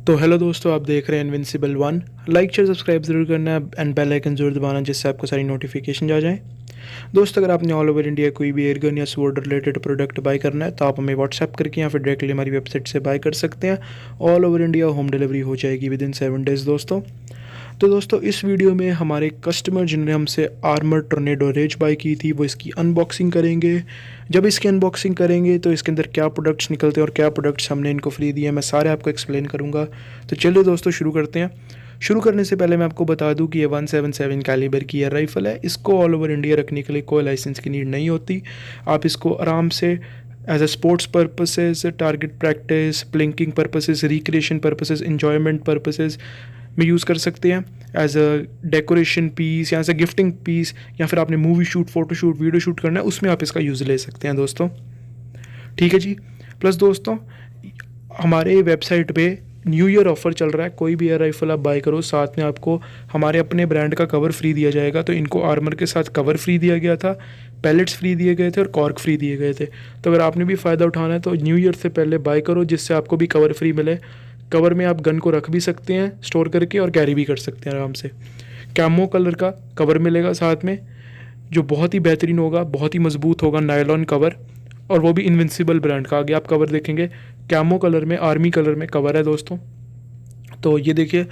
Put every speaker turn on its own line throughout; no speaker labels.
तो हेलो दोस्तों, आप देख रहे हैं invincible one. Like share subscribe जरूर करना है एंड बेल आइकन जरूर दबाना, जिससे आपको सारी नोटिफिकेशन आ जाए। दोस्तों, अगर आपने ऑल ओवर इंडिया कोई भी एयरगन या स्वॉर्ड रिलेटेड प्रोडक्ट बाय करना है तो आप हमें व्हाट्सएप करके या फिर डायरेक्टली हमारी वेबसाइट से बाय कर सकते हैं। All over India home delivery हो जाएगी विद इन 7 डेज़ दोस्तों। तो दोस्तों, इस वीडियो में हमारे कस्टमर जिन्होंने हमसे आर्मर टोर्नेडो रेज बाय की थी वो इसकी अनबॉक्सिंग करेंगे। जब इसकी अनबॉक्सिंग करेंगे तो इसके अंदर क्या प्रोडक्ट्स निकलते हैं और क्या प्रोडक्ट्स हमने इनको फ्री दिए हैं, मैं सारे आपको एक्सप्लेन करूंगा। तो चलिए दोस्तों, शुरू करते हैं। शुरू करने से पहले मैं आपको बता दूं कि ये 177 कैलिबर की एयर राइफ़ल है। इसको ऑल ओवर इंडिया रखने के लिए कोई लाइसेंस की नीड नहीं होती। आप इसको आराम से as a sports purposes, target practice, plinking purposes, recreation purposes, enjoyment purposes में यूज़ कर सकते हैं। एज अ डेकोरेशन पीस या एज अ गिफ्टिंग पीस, या फिर आपने movie shoot, photo shoot, video shoot करना है, उसमें आप इसका यूज़ ले सकते हैं दोस्तों। ठीक है जी। प्लस दोस्तों, हमारे वेबसाइट पे न्यू ईयर ऑफर चल रहा है। कोई भी एयर राइफल आप बाय करो, साथ में आपको हमारे अपने ब्रांड का कवर फ्री दिया जाएगा। तो इनको आर्मर के साथ कवर फ्री दिया गया था, पैलेट्स फ्री दिए गए थे और कॉर्क फ्री दिए गए थे। तो अगर आपने भी फ़ायदा उठाना है तो न्यू ईयर से पहले बाय करो, जिससे आपको भी कवर फ्री मिले। कवर में आप गन को रख भी सकते हैं स्टोर करके और कैरी भी कर सकते हैं आराम से। कैमो कलर का कवर मिलेगा साथ में, जो बहुत ही बेहतरीन होगा, बहुत ही मजबूत होगा, नायलॉन कवर, और वो भी इनविंसिबल ब्रांड का। आगे आप कवर देखेंगे कैमो कलर में, आर्मी कलर में कवर है दोस्तों। तो ये देखिए,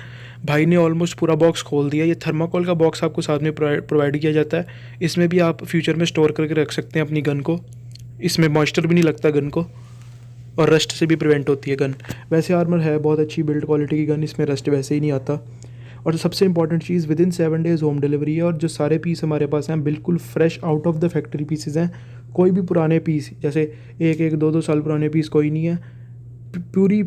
भाई ने ऑलमोस्ट पूरा बॉक्स खोल दिया। ये थर्माकोल का बॉक्स आपको साथ में प्रोवाइड किया जाता है। इसमें भी आप फ्यूचर में स्टोर करके रख सकते हैं अपनी गन को। इसमें मॉइस्चर भी नहीं लगता गन को, और रस्ट से भी प्रिवेंट होती है गन। वैसे आर्मर है बहुत अच्छी बिल्ड क्वालिटी की गन, इसमें रस्ट वैसे ही नहीं आता। और सबसे important cheese, with in 7 days home delivery है। और जो सारे पीस हमारे पास हैं बिल्कुल fresh out of the factory pieces हैं। कोई भी पुराने पीस, जैसे एक एक दो दो साल पुराने पीस कोई नहीं है। पूरी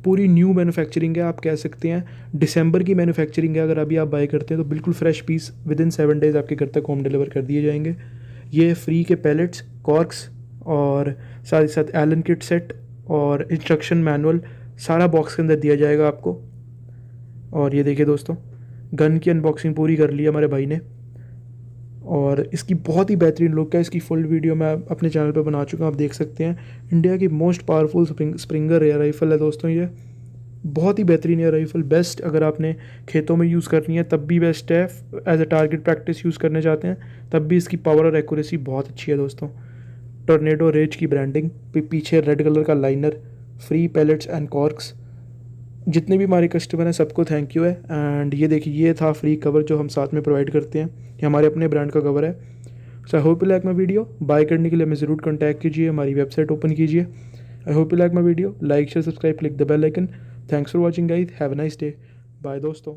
पूरी न्यू मैन्युफैक्चरिंग है, आप कह सकते हैं दिसंबर की मैन्युफैक्चरिंग है। अगर अभी आप बाय करते हैं तो बिल्कुल fresh peace with in 7 days आपके घर तक होम डिलीवर कर दिए जाएंगे। ये फ्री के पैलेट्स, कॉर्क्स और साथ ही साथ एलन किट सेट और इंस्ट्रक्शन मैनुअल सारा बॉक्स के अंदर दिया जाएगा आपको। और ये देखिए दोस्तों, गन की अनबॉक्सिंग पूरी कर ली हमारे भाई ने, और इसकी बहुत ही बेहतरीन लुक है। इसकी फुल वीडियो मैं अपने चैनल पे बना चुका हूँ, आप देख सकते हैं। इंडिया की most powerful springer air rifle है दोस्तों ये। बहुत ही बेहतरीन एयर राइफ़ल, बेस्ट। अगर आपने खेतों में यूज़ करनी है तब भी बेस्ट है। As a target practice use करने चाहते हैं तब भी इसकी पावर और एक्यूरेसी बहुत अच्छी है दोस्तों। टोर्नेडो रेज की ब्रांडिंग, पीछे रेड कलर का लाइनर, फ्री पैलेट्स एंड कॉर्क्स। जितने भी हमारे कस्टमर हैं सबको थैंक यू है। एंड ये देखिए, ये था फ्री कवर जो हम साथ में प्रोवाइड करते हैं। ये हमारे अपने ब्रांड का कवर है। So I hope you like my video. Buy करने के लिए हमें ज़रूर कॉन्टैक्ट कीजिए, हमारी वेबसाइट ओपन कीजिए। I hope you like my video. Like share subscribe, click the bell icon. Thanks for watching guys, have a nice day. Bye दोस्तों।